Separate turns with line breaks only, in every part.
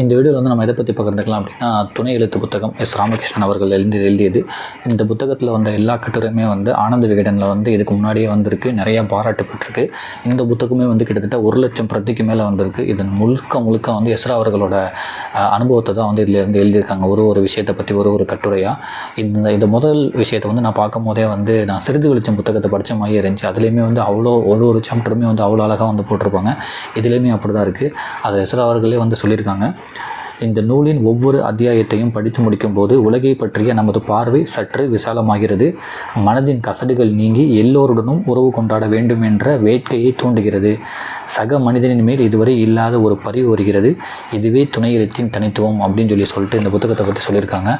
இந்த வீடியோவில் வந்து நம்ம எதை பற்றி பகிர்ந்துக்கலாம் அப்படின்னா, துணை எழுத்து புத்தகம் எஸ் ராமகிருஷ்ணன் அவர்கள் எழுதியது. இந்த புத்தகத்தில் வந்த எல்லா கட்டுரையுமே வந்து ஆனந்த விகடனில் வந்து இதுக்கு முன்னாடியே வந்திருக்கு, நிறையா பாராட்டு பெற்றிருக்கு. இந்த புத்தகமே வந்து கிட்டத்தட்ட 1,00,000 பிரதிக்கு மேலே வந்திருக்கு. இதன் முழுக்க வந்து எஸ்ரா அவர்களோட அனுபவத்தை தான் வந்து இதில் இருந்து எழுதியிருக்காங்க. ஒரு விஷயத்தை பற்றி ஒரு கட்டுரையாக. இந்த முதல் விஷயத்தை வந்து நான் பார்க்கும் போதே வந்து நான் சிறிது வெளிச்சம் புத்தகத்தை படித்த மாதிரியே இருந்துச்சு. அதுலேயுமே வந்து அவ்வளோ ஒரு சாப்டருமே வந்து அவ்வளோ அழகாக வந்து போட்டிருப்பாங்க. இதுலேயுமே அப்படி தான் இருக்குது. அதை எஸ்ரா அவர்களே வந்து சொல்லியிருக்காங்க. இந்த நூலின் ஒவ்வொரு அத்தியாயத்தையும் படித்து முடிக்கும்போது உலகை பற்றிய நமது பார்வை சற்று விசாலமாகிறது. மனதின் கசடுகள் நீங்கி எல்லோருடனும் உறவு கொண்டாட வேண்டும் என்ற வேட்கையை தூண்டுகிறது. சக மனிதனின் மேல் இதுவரை இல்லாத ஒரு பரிவு வருகிறது. இதுவே துணை எழுத்தின் தனித்துவம் அப்படின்னு சொல்லிட்டு இந்த புத்தகத்தை பற்றி சொல்லியிருக்காங்க.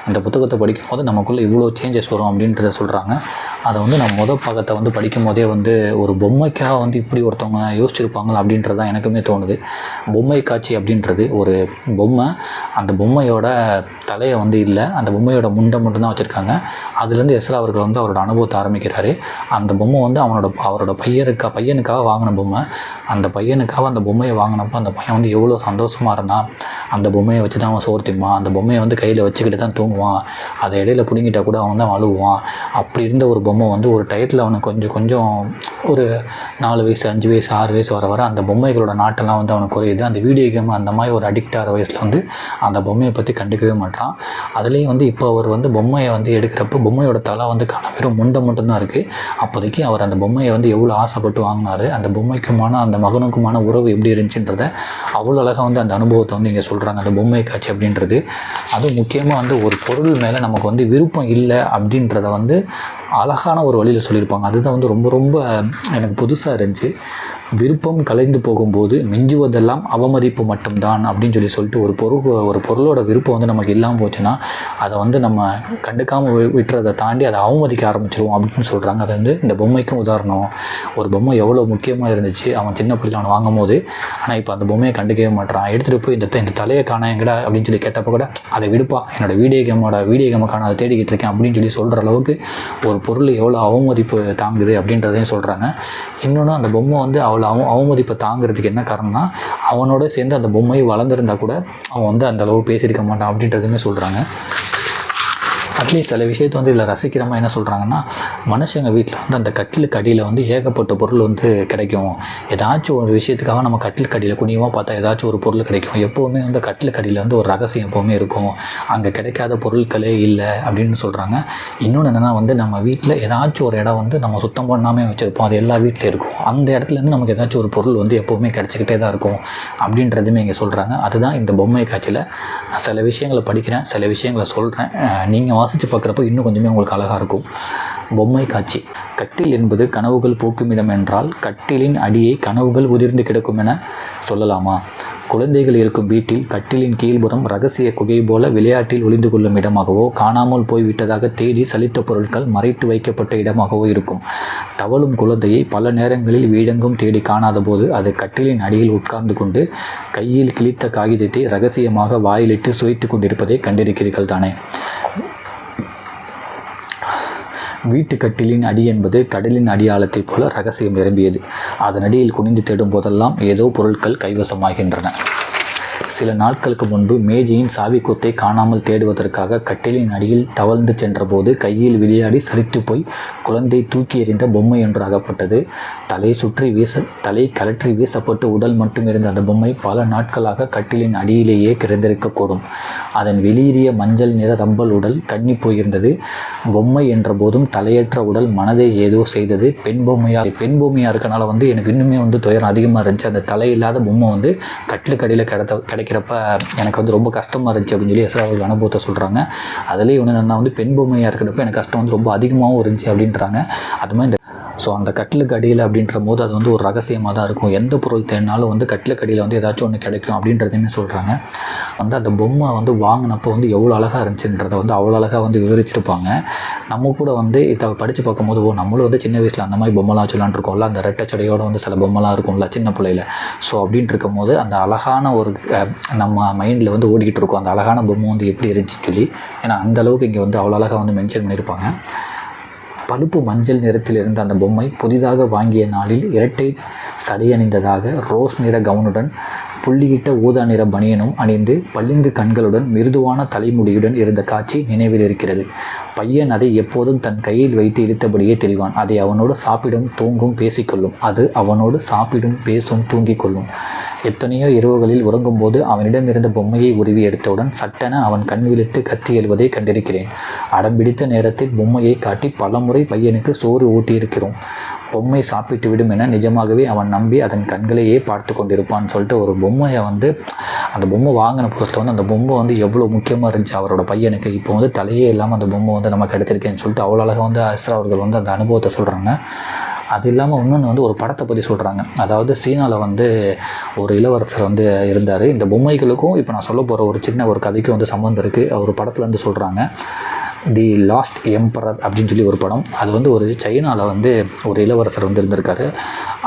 இந்த புத்தகத்தை படிக்கும் போது நமக்குள்ளே இவ்வளோ சேஞ்சஸ் வரும் அப்படின்றத சொல்கிறாங்க. அதை வந்து நான் பாகத்தை வந்து படிக்கும் போதே வந்து ஒரு பொம்மைக்காக வந்து இப்படி ஒருத்தவங்க யோசிச்சிருப்பாங்களா அப்படின்றது தான் எனக்குமே தோணுது. பொம்மை காட்சி அப்படின்றது ஒரு பொம்மை, அந்த பொம்மையோட தலையை வந்து இல்லை, அந்த பொம்மையோட முண்டை மட்டும்தான் வச்சுருக்காங்க. அதுலேருந்து எஸ்ரா அவர்கள் வந்து அவரோட அனுபவத்தை ஆரம்பிக்கிறாரு. அந்த பொம்மை வந்து அவரோட பையனுக்காக வாங்கின பொம்மை. அந்த பையனுக்காக அந்த பொம்மையை வாங்கினப்போ அந்த பையன் வந்து எவ்வளோ சந்தோஷமாக இருந்தான். அந்த பொம்மையை வச்சு தான் அவன் சோர்த்திப்பான், அந்த பொம்மையை வந்து கையில் வச்சுக்கிட்டு தான் தூங்குவான், அதை இடையில பிடுங்கிட்டா கூட அவன் தான் அழுவான். அப்படி இருந்த ஒரு பொம்மை வந்து ஒரு டயத்தில் அவனுக்கு கொஞ்சம் ஒரு 4 வயசு 5 வயசு 6 வயசு வர அந்த பொம்மைகளோட நாட்டெல்லாம் வந்து அவனுக்கு குறையுது. அந்த வீடியோ கேம் அந்த மாதிரி ஒரு அடிக்ட் ஆகிற வயசில் வந்து அந்த பொம்மையை பற்றி கண்டுக்கவே மாட்டான். அதுலேயும் வந்து இப்போ அவர் வந்து பொம்மையை வந்து எடுக்கிறப்போ பொம்மையோட தலை வந்து வெறும் முண்டை மட்டும்தான் இருக்குது. அப்போதைக்கு அவர் அந்த பொம்மையை வந்து எவ்வளோ ஆசைப்பட்டு வாங்கினார், அந்த பொம்மைக்குமான அந்த மகனுக்குமான உறவு எப்படி இருந்துச்சுன்றதை அவ்வளோ அழகாக வந்து அந்த அனுபவத்தை வந்து இங்கே சொல்கிறாங்க. அந்த பொம்மை காட்சி அப்படின்றது அதுவும் முக்கியமாக வந்து ஒரு பொருள் மேலே நமக்கு வந்து விருப்பம் இல்லை அப்படின்றத வந்து அழகான ஒரு வழியில் சொல்லியிருப்பாங்க. அதுதான் வந்து ரொம்ப எனக்கு புதுசாக இருந்துச்சு. விருப்பம் கலைந்து போகும்போது மிஞ்சுவதெல்லாம் அவமதிப்பு மட்டும்தான் அப்படின்னு சொல்லிட்டு ஒரு பொருளோட விருப்பம் வந்து நமக்கு இல்லாமல் போச்சுன்னா அதை வந்து நம்ம கண்டுக்காமல் விட்டுறதை தாண்டி அதை அவமதிக்க ஆரம்பிச்சிருவோம் அப்படின்னு சொல்கிறாங்க. அது வந்து இந்த பொம்மைக்கும் உதாரணம். ஒரு பொம்மை எவ்வளோ முக்கியமாக இருந்துச்சு அவன் சின்ன பிள்ளைல அவன் வாங்கும் போது. ஆனால் இப்போ அந்த பொம்மையை கண்டுக்கவே மாட்டான். எடுத்துகிட்டு போய் இந்த தலையை காண எங்கடா அப்படின்னு கேட்டப்போ கூட அதை விடுப்பா, என்னோடய வீடியோ கேமை காண அதை தேடிக்கிட்டு இருக்கேன் அப்படின்னு சொல்கிற அளவுக்கு ஒரு பொருள் எவ்வளோ அவமதிப்பு தாங்குது அப்படின்றதையும் சொல்கிறாங்க. இன்னொன்று அந்த பொம்மை வந்து அவமதிப்பை தாங்கிறதுக்கு என்ன காரணம்னா அவனோட சேர்ந்து அந்த பொம்மை வளர்ந்துருந்தா கூட அவன் வந்து அந்த அளவு பேசியிருக்க மாட்டான் அப்படின்றதுமே சொல்கிறாங்க. அட்லீஸ்ட் சில விஷயத்தை வந்து இதில் ரசிக்கிறமா என்ன சொல்கிறாங்கன்னா, மனுஷங்க வீட்டில் வந்து அந்த கட்டிலுக்கு அடியில் வந்து ஏகப்பட்ட பொருள் வந்து கிடைக்கும். ஏதாச்சும் ஒரு விஷயத்துக்காக நம்ம கட்டிலுக்கு அடியில் குனியமாக பார்த்தா ஏதாச்சும் ஒரு பொருள் கிடைக்கும். எப்போவுமே வந்து கட்டிலுக்கு அடியில் வந்து ஒரு ரகசியம் எப்போவுமே இருக்கும். அங்கே கிடைக்காத பொருட்களே இல்லை அப்படின்னு சொல்கிறாங்க. இன்னொன்று என்னென்னா வந்து நம்ம வீட்டில் ஏதாச்சும் ஒரு இடம் வந்து நம்ம சுத்தம் பண்ணாமல் வச்சுருப்போம், அது எல்லா வீட்டிலும் இருக்கும். அந்த இடத்துலேருந்து நமக்கு ஏதாச்சும் ஒரு பொருள் வந்து எப்போவுமே கிடச்சிக்கிட்டே தான் இருக்கும் அப்படின்றதுமே இங்கே சொல்கிறாங்க. அதுதான் இந்த பொம்மை காட்சியில் சில விஷயங்களை படிக்கிறேன், சில விஷயங்களை சொல்கிறேன். நீங்கள் வாசித்து பார்க்குறப்போ இன்னும் கொஞ்சமே உங்களுக்கு அழகாக இருக்கும். பொம்மை காட்சி. கட்டில் என்பது கனவுகள் போக்கும் இடம் என்றால் கட்டிலின் அடியை கனவுகள் உதிர்ந்து கிடக்கும் என சொல்லலாமா? குழந்தைகள் இருக்கும் வீட்டில் கட்டிலின் கீழ்புறம் ரகசிய குகை போல விளையாட்டில் ஒளிந்து கொள்ளும் இடமாகவோ காணாமல் போய்விட்டதாக தேடி சலித்த பொருட்கள் மறைத்து வைக்கப்பட்ட இடமாகவோ இருக்கும். தவழும் குழந்தையை பல நேரங்களில் வீடெங்கும் தேடி காணாத போது அது கட்டிலின் அடியில் உட்கார்ந்து கொண்டு கையில் கிழித்த காகிதத்தை ரகசியமாக வாயிலிட்டு சுவைத்து கொண்டிருப்பதை கண்டிருக்கிறீர்கள் தானே? வீட்டு கட்டிலின் அடி என்பது கடலின் அடியாழத்தைப் போல ரகசியம் நிரம்பியது. அதன் அடியில் குனிந்து தேடும் போதெல்லாம் ஏதோ பொருட்கள் கைவசமாகின்றன. சில நாட்களுக்கு முன்பு மேஜையின் சாவிக்கொத்தை காணாமல் தேடுவதற்காக கட்டிலின் அடியில் தவழ்ந்து சென்றபோது கையில் விளையாடி சரித்து போய் குழந்தை தூக்கி எறிந்த பொம்மை ஒன்று அகப்பட்டது. தலை கலற்றி வீசப்பட்டு உடல் மட்டும் இருந்த அந்த பொம்மை பல நாட்களாக கட்டிலின் அடியிலேயே கிடந்திருக்கக்கூடும். அதன் வெளியேறிய மஞ்சள் நிற ரம்பல் உடல் கண்ணி போயிருந்தது. பொம்மை என்ற போதும் தலையற்ற உடல் மனதை ஏதோ செய்தது. பெண் பொம்மையாக இருக்கனால வந்து எனக்கு இன்னுமே வந்து துயரம் அதிகமாக இருந்துச்சு. அந்த தலையில்லாத பொம்மை வந்து கட்டிலுக்கடியில் கிடைக்கிறப்ப எனக்கு வந்து ரொம்ப கஷ்டமாக இருந்துச்சு அப்படின்னு எஸ்ரா அவர்கள் அனுபவத்தை சொல்கிறாங்க. அதுலேயே ஒன்று என்னென்னா வந்து பெண் பொம்மையாக இருக்கிறப்ப எனக்கு கஷ்டம் வந்து ரொம்ப அதிகமாகவும் இருந்துச்சு அப்படின்றாங்க. அது மாதிரி ஸோ அந்த கட்டிலுக்கு அடியில் அப்படின்ற போது அது வந்து ஒரு ரகசியமாக தான் இருக்கும். எந்த பொருள் தேடினாலும் வந்து கட்டிலுக்கு அடியில் வந்து ஏதாச்சும் ஒன்று கிடைக்கும் அப்படின்றதையுமே சொல்கிறாங்க. வந்து அந்த பொம்மை வந்து வாங்கினப்போ வந்து எவ்வளோ அழகாக இருந்துச்சுன்றதை வந்து அவ்வளோ அழகாக வந்து விவரிச்சிருப்பாங்க. நம்ம கூட வந்து இதை படித்து பார்க்கும்போது நம்மளும் வந்து சின்ன வயசில் அந்த மாதிரி பொம்மைலாம் வச்சுலான் இருக்கோம்ல, அந்த ரெட்டச்சடையோடு வந்து சில பொம்மைலாம் இருக்கும்ல சின்ன பிள்ளையில். ஸோ அப்படின்ட்டு இருக்கும் போது அந்த அழகான ஒரு நம்ம மைண்டில் வந்து ஓடிக்கிட்டு இருக்கோம் அந்த அழகான பொம்மை வந்து எப்படி இருந்துச்சுன்னு சொல்லி. ஏன்னா அந்தளவுக்கு இங்கே வந்து அவ்வளோ அழகாக வந்து மென்ஷன் பண்ணியிருப்பாங்க. பழுப்பு மஞ்சள் நிறத்தில் இருந்த அந்த பொம்மை புதிதாக வாங்கிய நாளில் இரட்டை சடையணிந்ததாக ரோஸ் நிற கவுனுடன் புள்ளியிட்ட ஊதா நிற பனியனும் அணிந்து பளிங்கு கண்களுடன் மிருதுவான தலைமுடியுடன் இருந்த காட்சி நினைவில் இருக்கிறது. பையன் அதை எப்போதும் தன் கையில் வைத்து இழுத்தபடியே தெரிவான். அதை அவனோடு சாப்பிடும், தூங்கும், பேசிக்கொள்ளும். அது அவனோடு சாப்பிடும், பேசும், தூங்கிக் கொள்ளும். எத்தனையோ இரவுகளில் உறங்கும்போது அவனிடமிருந்த பொம்மையை உருவி எடுத்தவுடன் சட்டென அவன் கண் விழித்து கத்தி எழுவதை கண்டிருக்கிறேன். அடம்பிடித்த நேரத்தில் பொம்மையை காட்டி பலமுறை பையனுக்கு சோறு ஊட்டியிருக்கிறோம். பொம்மை சாப்பிட்டு விடும் என நிஜமாகவே அவன் நம்பி அதன் கண்களையே பார்த்து கொண்டிருப்பான்னு சொல்லிட்டு ஒரு பொம்மையை வந்து அந்த பொம்மை வாங்கின புதுசில் வந்து அந்த பொம்மை வந்து எவ்வளோ முக்கியமாக இருந்துச்சு அவரோட பையனுக்கு. இப்போ வந்து தலையே இல்லாமல் அந்த பொம்மை வந்து நம்ம கிடச்சிருக்கேன்னு சொல்லிட்டு அவ்வளோ அழகாக வந்து எஸ்ரா அவர்கள் வந்து அந்த அனுபவத்தை சொல்கிறாங்க. அது இல்லாமல் இன்னொன்று வந்து ஒரு படத்தை பற்றி சொல்கிறாங்க. அதாவது சீனாவில் வந்து ஒரு இளவரசர் வந்து இருந்தார். இந்த பொம்மைகளுக்கும் இப்போ நான் சொல்ல போகிற ஒரு சின்ன ஒரு கதைக்கும் வந்து சம்மந்தம் இருக்குது. ஒரு படத்தில் வந்து சொல்கிறாங்க, தி லாஸ்ட் எம்பரர் அப்படின்னு சொல்லி ஒரு படம். அது வந்து ஒரு சைனாவில் வந்து ஒரு இளவரசர் வந்து இருந்திருக்காரு.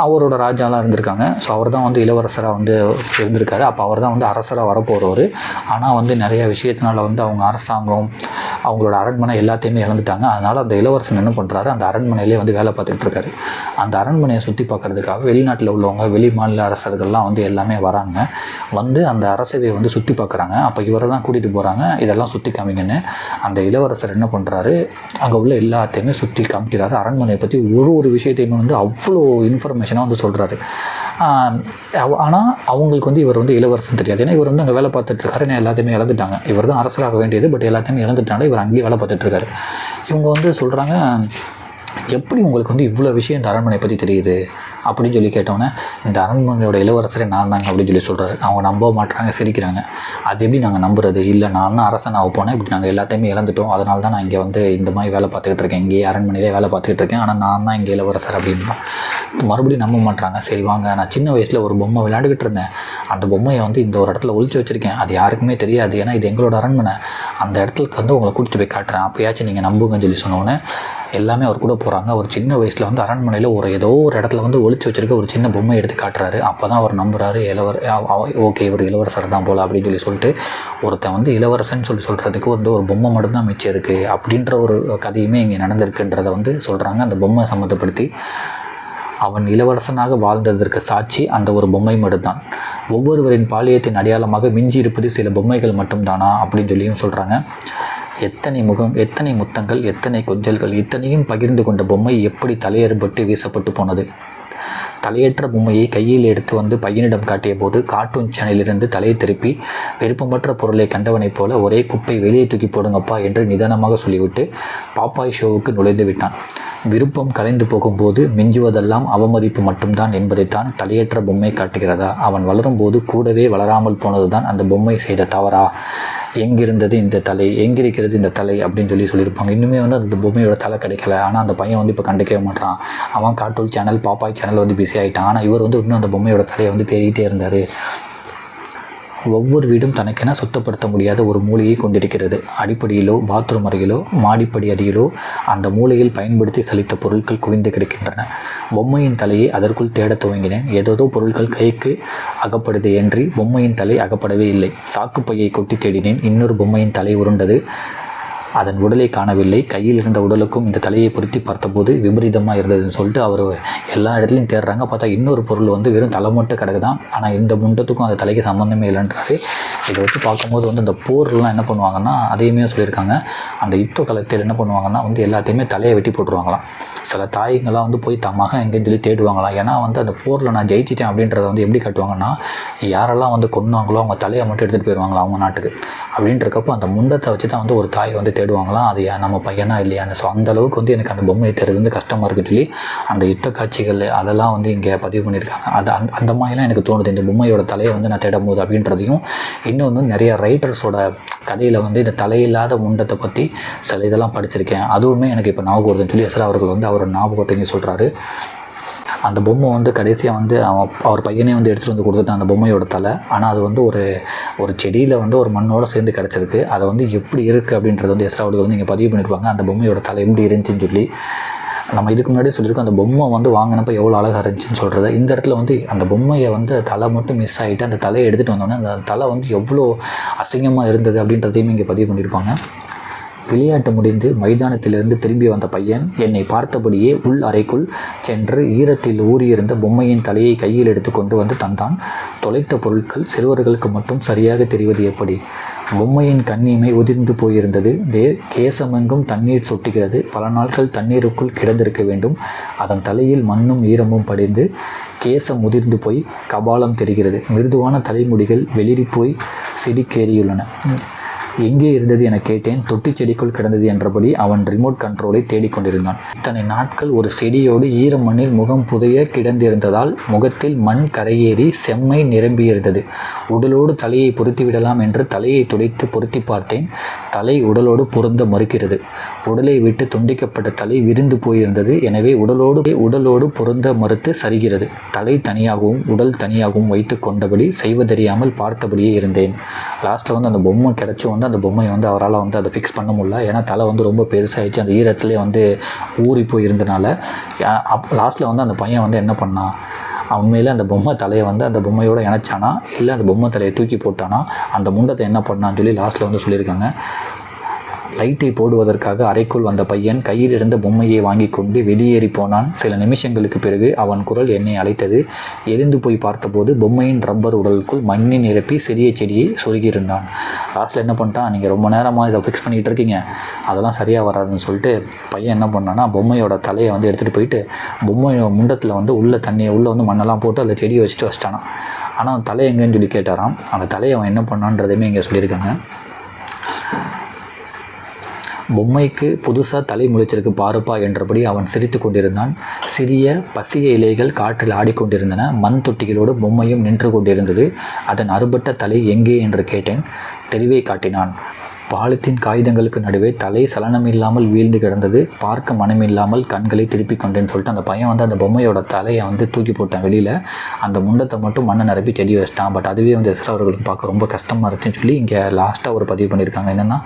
அவரோட ராஜாலாம் இருந்திருக்காங்க. ஸோ அவர் தான் வந்து இளவரசராக வந்து இருந்திருக்காரு. அப்போ அவர் தான் வந்து அரசராக வரப்போகிறவர். ஆனால் வந்து நிறைய விஷயத்தினால வந்து அவங்க அரசாங்கம், அவங்களோட அரண்மனை எல்லாத்தையுமே இழந்துட்டாங்க. அதனால் அந்த இளவரசன் என்ன பண்ணுறாரு, அந்த அரண்மனையிலே வந்து வேலை பார்த்துட்டு இருக்காரு. அந்த அரண்மனையை சுற்றி பார்க்குறதுக்காக வெளிநாட்டில் உள்ளவங்க, வெளி மாநில அரசர்கள்லாம் வந்து எல்லாமே வராங்க. வந்து அந்த அரசவையை வந்து சுற்றி பார்க்குறாங்க. அப்போ இவரை தான் கூட்டிகிட்டு போகிறாங்க, இதெல்லாம் சுற்றி காமிங்கன்னு. அந்த இளவரசர் என்ன பண்ணுறாரு, அங்கே உள்ள எல்லாத்தையுமே சுற்றி காமிக்கிறாரு. அரண்மனையை பற்றி ஒரு விஷயத்தையுமே வந்து அவ்வளோ இன்ஃபர்மேஷனாக வந்து சொல்கிறாரு. ஆனால் அவங்களுக்கு வந்து இவர் வந்து இளவரசன் தெரியாது. ஏன்னா இவர் வந்து அங்கே வேலை பார்த்துட்ருக்காரு. ஏன்னா எல்லாத்தையுமே இழந்துட்டாங்க. இவர் தான் அரசராக வேண்டியது, பட் எல்லாத்தையுமே இழந்துட்டாங்க. இவர் அங்கேயே வேலை பார்த்துட்ருக்காரு. இவங்க வந்து சொல்கிறாங்க, எப்படி உங்களுக்கு வந்து இவ்வளோ விஷயம் இந்த அரண்மனை பற்றி தெரியுது அப்படின்னு சொல்லி கேட்டோன்னே, இந்த அரண்மனையோட இளவரசரே நான் தாங்க அப்படின்னு சொல்லி சொல்கிறாரு. அவங்க நம்ப மாட்டுறாங்க, சிரிக்கிறாங்க. அது எப்படி நாங்கள் நம்புறது, இல்லை நான் தான் அரசனாக போனேன், இப்படி நாங்கள் எல்லாத்தையுமே இழந்துட்டோம், அதனால தான் நான் இங்கே வந்து இந்த மாதிரி வேலை பார்த்துக்கிட்டு இருக்கேன், இங்கேயே அரண்மனையிலே வேலை பார்த்துக்கிட்டு இருக்கேன், ஆனால் நான் தான் இங்கே இளவரசர் அப்படின்னா மறுபடியும் நம்ப மாட்டுறாங்க. சரி வாங்க, நான் சின்ன வயசில் ஒரு பொம்மை விளையாண்டுக்கிட்டு இருந்தேன், அந்த பொம்மையை வந்து இந்த ஒரு இடத்துல ஒழிச்சு வச்சுருக்கேன், அது யாருக்குமே தெரியாது, ஏன்னா இது எங்களோட அரண்மனை, அந்த இடத்துக்கு வந்து உங்களை கூட்டிகிட்டு போய் காட்டுறேன், அப்போயாச்சும் நீங்கள் நம்புங்கன்னு சொல்லி சொன்னோன்னே எல்லாமே அவர் கூட போகிறாங்க. ஒரு சின்ன வயசில் வந்து அரண்மனையில் ஏதோ ஒரு இடத்துல வந்து ஒழிச்சு வச்சுருக்க ஒரு சின்ன பொம்மை எடுத்து காட்டுறாரு. அப்போ தான் அவர் நம்புறாரு, ஓகே இவர் இளவரசர் தான் போல் அப்படின்னு சொல்லிட்டு ஒருத்தன் வந்து இளவரசன் சொல்கிறதுக்கு வந்து ஒரு பொம்மை மட்டும்தான் மிச்சம் இருக்குது அப்படின்ற ஒரு கதையுமே இங்கே நடந்திருக்குன்றதை வந்து சொல்கிறாங்க. அந்த பொம்மை சம்மந்தப்படுத்தி அவன் இளவரசனாக வாழ்ந்ததற்கு சாட்சி அந்த ஒரு பொம்மை மட்டும்தான். ஒவ்வொருவரின் பாலியத்தின் அடையாளமாக மிஞ்சி இருப்பது சில பொம்மைகள் மட்டும்தானா அப்படின்னு சொல்லியும் சொல்கிறாங்க. எத்தனை முகம், எத்தனை முத்தங்கள், எத்தனை கொஞ்சல்கள், இத்தனையும் பகிர்ந்து கொண்ட பொம்மை எப்படி தலையறுபட்டு வீசப்பட்டு போனது. தலையற்ற பொம்மையை கையில் எடுத்து வந்து பையனிடம் காட்டிய போது கார்ட்டூன் சேனலிலிருந்து தலையை திருப்பி விருப்பமற்ற பொருளை கண்டவனைப் போல ஒரே குப்பை வெளியே தூக்கி போடுங்கப்பா என்று நிதானமாக சொல்லிவிட்டு பாப்பாய் ஷோவுக்கு நுழைந்து விட்டான். விருப்பம் கலைந்து போகும்போது மிஞ்சுவதெல்லாம் அவமதிப்பு மட்டும்தான் என்பதைத்தான் தலையற்ற பொம்மை காட்டுகிறதா? அவன் வளரும்போது கூடவே வளராமல் போனதுதான் அந்த பொம்மை செய்த தவறா? எங்கிருந்தது இந்த தலை, எங்கிருக்கிறது இந்த தலை அப்படின்னு சொல்லியிருப்பாங்க. இன்னுமே வந்து அந்த பொம்மையோட தலை கிடைக்கல. ஆனால் அந்த பையன் வந்து இப்போ கண்டுக்கவே மாட்டான். அவன் கார்ட்டூன் சேனல், பாப்பாய் சேனல் வந்து பிஸி ஆகிட்டான். ஆனால் இவர் வந்து இன்னும் அந்த பொம்மையோட தலையை வந்து தேடிக்கிட்டே இருந்தார். ஒவ்வொரு வீடும் தனக்கென சுத்தப்படுத்த முடியாத ஒரு மூலையை கொண்டிருக்கிறது. அடிப்படையிலோ, பாத்ரூம் அருகிலோ, மாடிப்படி அடியிலோ அந்த மூலையில் பயன்படுத்தி சலித்த பொருட்கள் குவிந்து கிடக்கின்றன. பொம்மையின் தலையை அதற்குள் தேடத் துவங்கினேன். ஏதோ பொருட்கள் கைக்கு அகப்படுது என்று பொம்மையின் தலை அகப்படவே இல்லை. சாக்குப்பையை கொட்டி தேடினேன். இன்னொரு பொம்மையின் தலை உருண்டது. அதன் உடலை காணவில்லை. கையில் இருந்த உடலுக்கும் இந்த தலையை பொருத்தி பார்த்தபோது விபரீதமாக இருந்ததுன்னு சொல்லிட்டு அவர் எல்லா இடத்துலையும் தேடுறாங்க. பார்த்தா இன்னொரு பொருள் வந்து வெறும் தலை மட்டும் கிடக்குதான். ஆனால் இந்த முண்டத்துக்கும் அந்த தலைக்கு சம்மந்தமே இல்லைன்றாரு. இதை வச்சு பார்க்கும்போது வந்து அந்த போர்லாம் என்ன பண்ணுவாங்கன்னா, அதையுமே சொல்லியிருக்காங்க, அந்த யுத்த காலத்தில் என்ன பண்ணுவாங்கன்னா வந்து எல்லாத்தையுமே தலையை வெட்டி போட்டுருவாங்களாம். சில தாய்ங்களாம் வந்து போய் மகன் எங்கேன்னு சொல்லி தேடுவாங்களாம். ஏன்னா வந்து அந்த போரில் நான் ஜெயிச்சிட்டேன் அப்படின்றத வந்து எப்படி கட்டுவாங்கன்னா, யாரெல்லாம் வந்து கொன்னாங்களோ அவங்க தலையை மட்டும் எடுத்துகிட்டு போயிடுவாங்களா அவங்க நாட்டுக்கு. அப்படின்றக்கப்போ அந்த முண்டத்தை வச்சு தான் வந்து ஒரு தாயை வந்து தேடுவாங்களாம். அது நம்ம பையனா இல்லையா? ஸோ அந்தளவுக்கு வந்து எனக்கு அந்த பொம்மையை தேடுறது வந்து கஷ்டமாக இருக்குன்னு சொல்லி அந்த யுத்த காட்சிகள் அதெல்லாம் வந்து இங்கே பதிவு பண்ணியிருக்காங்க. அது அந்த மாதிரிலாம் எனக்கு தோணுது, இந்த பொம்மையோட தலையை வந்து நான் தேடும் போது அப்படின்றதையும். இன்னொன்று நிறைய ரைட்டர்ஸோட கதையில் வந்து இந்த தலையில்லாத முண்டத்தை பற்றி சில இதெல்லாம் படிச்சிருக்கேன். அதுவுமே எனக்கு இப்போ ஞாபகம் வருதுன்னு சொல்லி எஸ்ரா அவர்கள் வந்து அவர் ஞாபகத்தையும் சொல்கிறாரு. அந்த பொம்மை வந்து கடைசியாக வந்து அவர் பையனே வந்து எடுத்துகிட்டு வந்து கொடுத்துட்டான் அந்த பொம்மையோட தலை. ஆனால் அது வந்து ஒரு செடியில் வந்து ஒரு மண்ணோடு சேர்ந்து கிடச்சிருக்கு. அதை வந்து எப்படி இருக்குது அப்படின்றது வந்து எஸ்ரா அவர்கள் வந்து இங்கே பதிவு பண்ணியிருப்பாங்க. அந்த பொம்மையோட தலை எப்படி இருந்துச்சுன்னு சொல்லி நம்ம இதுக்கு முன்னாடியே சொல்லியிருக்கோம். அந்த பொம்மை வந்து வாங்கினப்போ எவ்வளோ அழகாக இருந்துச்சுன்னு சொல்கிறது. இந்த இடத்துல வந்து அந்த பொம்மையை வந்து தலை மட்டும் மிஸ் ஆகிட்டு அந்த தலையை எடுத்துகிட்டு வந்தோன்னே அந்த தலை வந்து எவ்வளோ அசிங்கமாக இருந்தது அப்படின்றதையும் இங்கே பதிவு பண்ணியிருப்பாங்க. விளையாட்டு முடிந்து மைதானத்திலிருந்து திரும்பி வந்த பையன் என்னை பார்த்தபடியே உள் அறைக்குள் சென்று ஈரத்தில் ஊறியிருந்த பொம்மையின் தலையை கையில் எடுத்து கொண்டு வந்து தந்தான். தொலைத்த பொருட்கள் சிறுவர்களுக்கு மட்டும் சரியாக தெரிவது எப்படி? பொம்மையின் கண்ணிமை உதிர்ந்து போயிருந்தது. கேசமெங்கும் தண்ணீர் சொட்டுகிறது. பல நாட்கள் தண்ணீருக்குள் கிடந்திருக்க வேண்டும். அதன் தலையில் மண்ணும் ஈரமும் படிந்து கேசம் உதிர்ந்து போய் கபாலம் தெரிகிறது. மிருதுவான தலைமுடிகள் வெளிரி போய் சிடிக்கேறியுள்ளன. எங்கே இருந்தது என கேட்டேன். தொட்டி செடிக்குள் கிடந்தது என்றபடி அவன் ரிமோட் கண்ட்ரோலை தேடிக்கொண்டிருந்தான். இத்தனை நாட்கள் ஒரு செடியோடு ஈர மண்ணில் முகம் புதைய கிடந்திருந்ததால் முகத்தில் மண் கரையேறி செம்மை நிரம்பியிருந்தது. உடலோடு தலையை பொருத்திவிடலாம் என்று தலையை துடைத்து பொருத்தி பார்த்தேன். தலை உடலோடு பொருந்த மறுக்கிறது. உடலை விட்டு துண்டிக்கப்பட்ட தலை விரிந்து போயிருந்தது. எனவே உடலோடு பொருந்த மறுத்து சரிகிறது. தலை தனியாகவும் உடல் தனியாகவும் வைத்து கொண்டபடி செய்வதறியாமல் பார்த்தபடியே இருந்தேன். லாஸ்ட்டில் வந்து அந்த பொம்மை கிடச்சும் வந்து அந்த பொம்மையை வந்து அவரால் வந்து அதை ஃபிக்ஸ் பண்ண முடியல. ஏன்னா தலை வந்து ரொம்ப பெருசாகிடுச்சு. அந்த ஈரத்துலேயே வந்து ஊறி போயிருந்தனால லாஸ்ட்டில் வந்து அந்த பையன் வந்து என்ன பண்ணான், உண்மையில் அந்த பொம்மை தலையை வந்து அந்த பொம்மையோடு இணைச்சானா இல்லை அந்த பொம்மை தலையை தூக்கி போட்டானா, அந்த முண்டத்தை என்ன பண்ணான்னு சொல்லி லாஸ்ட்டில் வந்து சொல்லியிருக்காங்க. லைட்டை போடுவதற்காக அறைக்குள் வந்த பையன் கையில் இருந்த பொம்மையை வாங்கி கொண்டு வெளியேறி போனான். சில நிமிஷங்களுக்கு பிறகு அவன் குரல் என்னை அழைத்தது. எழுந்து போய் பார்த்தபோது பொம்மையின் ரப்பர் உடலுக்குள் மண்ணை நிரப்பி சிறிய செடியை சொருகியிருந்தான். லாஸ்ட்டில் என்ன பண்ணிட்டான், நீங்கள் ரொம்ப நேரமாக இதை ஃபிக்ஸ் பண்ணிகிட்டு இருக்கீங்க, அதெல்லாம் சரியாக வராதுன்னு சொல்லிட்டு பையன் என்ன பண்ணான்னா பொம்மையோட தலையை வந்து எடுத்துகிட்டு போயிட்டு பொம்மையோட முண்டத்தில் வந்து உள்ள தண்ணியை உள்ளே வந்து மண்ணெல்லாம் போட்டு அதில் செடியை வச்சுட்டானா. ஆனால் அந்த தலை எங்கேன்னு சொல்லி கேட்டாராம். அந்த தலையை அவன் என்ன பண்ணான்றதையுமே இங்கே சொல்லியிருக்காங்க. பொம்மைக்கு புதுசாக தலை முளைச்சிருக்கு பாருப்பா என்றபடி அவன் சிரித்து கொண்டிருந்தான். சிறிய பசிய இலைகள் காற்றில் ஆடிக்கொண்டிருந்தன. மண் தொட்டிகளோடு பொம்மையும் நின்று கொண்டிருந்தது. அதன் அறுபட்ட தலை எங்கே என்று கேட்டேன். தெளிவை காட்டினான். பாலித்தீன் காகிதங்களுக்கு நடுவே தலை சலனமில்லாமல் வீழ்ந்து கிடந்தது. பார்க்க மனமில்லாமல் கண்களை திருப்பி கொண்டேன்னு சொல்லிட்டு அந்த பையன் வந்து அந்த பொம்மையோட தலையை வந்து தூக்கி போட்டான் வெளியில். அந்த முண்டத்தை மட்டும் மண்ணை நிரப்பி செடி வச்சிட்டான். பட் அதுவே வந்து எஸ்ரா அவர்களுக்கு பார்க்க ரொம்ப கஷ்டமாக இருந்துச்சுன்னு சொல்லி இங்கே லாஸ்ட்டாக ஒரு பதிவு பண்ணியிருக்காங்க. என்னென்னா,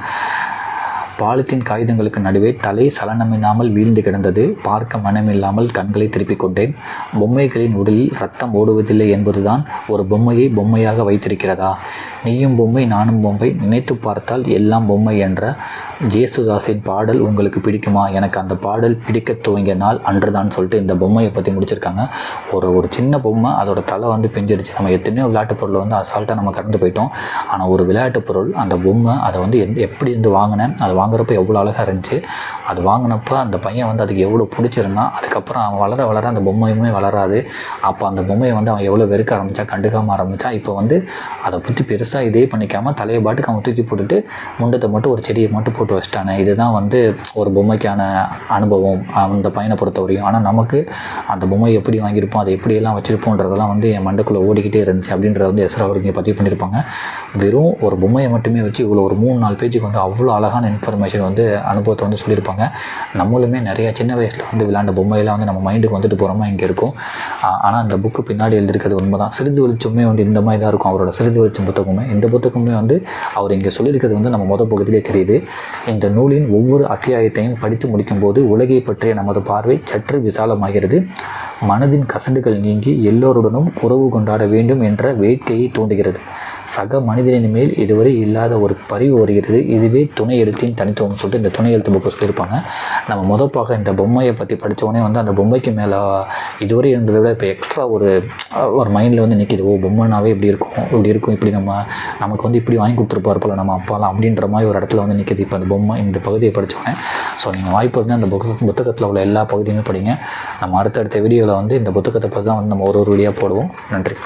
பாலித்தீன் காகிதங்களுக்கு நடுவே தலை சலனமில்லாமல் வீழ்ந்து கிடந்தது. பார்க்க மனமில்லாமல் கண்களை திருப்பிக் கொண்டேன். பொம்மைகளின் உடலில் ரத்தம் ஓடுவதில்லை என்பதுதான் ஒரு பொம்மையை பொம்மையாக வைத்திருக்கிறதா? நீயும் பொம்மை நானும் பொம்மை, நினைத்து பார்த்தால் எல்லாம் பொம்மை என்ற ஜேசுதாஸின் பாடல் உங்களுக்கு பிடிக்குமா? எனக்கு அந்த பாடல் பிடிக்க துவங்கிய நாள் அன்றுதான் சொல்லிட்டு இந்த பொம்மையை பற்றி முடிச்சிருக்காங்க. ஒரு சின்ன பொம்மை, அதோட தலை வந்து பிஞ்சிருச்சு. நம்ம எத்தனையோ விளையாட்டு பொருளை வந்து அசால்ட்டாக நம்ம கடந்து போயிட்டோம். ஆனால் ஒரு விளையாட்டு பொருள், அந்த பொம்மை, அதை வந்து எப்படி இருந்து வாங்கினேன், அதை வாங்குறப்ப எவ்வளோ அழகாக இருந்துச்சு. அது வாங்கினப்போ அந்த பையன் வந்து அதுக்கு எவ்வளோ பிடிச்சிருந்தான். அதுக்கப்புறம் அவன் வளர வளர அந்த பொம்மையுமே வளராது. அப்போ அந்த பொம்மையை வந்து அவன் எவ்வளோ வெறுக்க ஆரம்பித்தா, கண்டுக்காமல் ஆரம்பித்தான். இப்போ வந்து அதை பற்றி பெருசாக இதே பண்ணிக்காமல் தலையை பாட்டுக்கு அவன் தூக்கி போட்டுட்டு முண்டத்தை மட்டும் ஒரு செடியை மட்டும் போட்டு வச்சிட்டானே. இதுதான் வந்து ஒரு பொம்மைக்கான அனுபவம் அந்த பையனை பொறுத்தவரையும். ஆனால் நமக்கு அந்த பொம்மை எப்படி வாங்கியிருப்போம், அதை எப்படியெல்லாம் வச்சுருப்போன்றதெல்லாம் வந்து என் மண்டைக்குள்ளே ஓடிக்கிட்டே இருந்துச்சு அப்படின்றத வந்து எஸ்ரா அவருக்கு பதிவு பண்ணியிருப்பாங்க. வெறும் ஒரு பொம்மையை மட்டுமே வச்சு இவ்வளோ ஒரு 3-4 பேஜுக்கு வந்து அவ்வளோ அழகான இன்ஃபர்மேஷன் வந்து அனுபவத்தை வந்து சொல்லியிருப்பாங்க. நம்மளுமே நிறைய சின்ன வயசில் வந்து விளையாண்ட பொம்மையெல்லாம் வந்து நம்ம மைண்டுக்கு வந்துட்டு போகிறோமா இங்கே இருக்கும். ஆனால் அந்த புக்கு பின்னாடி எழுதியிருக்கிறது உண்மை தான். சிறிது வெளிச்சமே வந்து இந்த மாதிரி தான் இருக்கும். அவரோட சிறிது வெளிச்சம் புத்தகமே, இந்த புத்தகமே வந்து அவர் இங்கே சொல்லியிருக்கிறது வந்து நம்ம முதல் பகுதியிலே தெரியுது. இந்த நூலின் ஒவ்வொரு அத்தியாயத்தையும் படித்து முடிக்கும்போது உலகை பற்றிய நமது பார்வை சற்று விசாலமாகிறது. மனதின் கசண்டுகள் நீங்கி எல்லோருடனும் உறவு கொண்டாட வேண்டும் என்ற வேட்கையை தூண்டுகிறது. சக மனிதனின் மேல் இதுவரை இல்லாத ஒரு பரிவு வருகிறது. இதுவே துணை எழுத்தின் தனித்துவம் சொல்லிட்டு இந்த துணை எழுத்து புக்கு சொல்லியிருப்பாங்க. நம்ம முதப்பாக இந்த பொம்மையை பற்றி படித்தோடனே வந்து அந்த பொம்மைக்கு மேலே இதுவரை இருந்ததை விட இப்போ எக்ஸ்ட்ரா ஒரு மைண்டில் வந்து நிற்கிது. பொம்மைனாவே இப்படி இருக்கும் இப்படி நமக்கு வந்து இப்படி வாங்கி கொடுத்துருப்பார் போல் நம்ம அப்பாலாம் அப்படின்ற மாதிரி ஒரு இடத்துல வந்து நிற்கிது இப்போ அந்த பொம்மை இந்த பகுதியை படித்தோடனே. ஸோ நீங்கள் வாய்ப்பு வந்து அந்த புத்தகத்தில் உள்ள எல்லா பகுதியுமே படிங்க. நம்ம அடுத்தடுத்த வீடியோவில் வந்து இந்த புத்தகத்தை பற்றி தான் வந்து நம்ம ஒரு வீடியோ போடுவோம். நன்றி.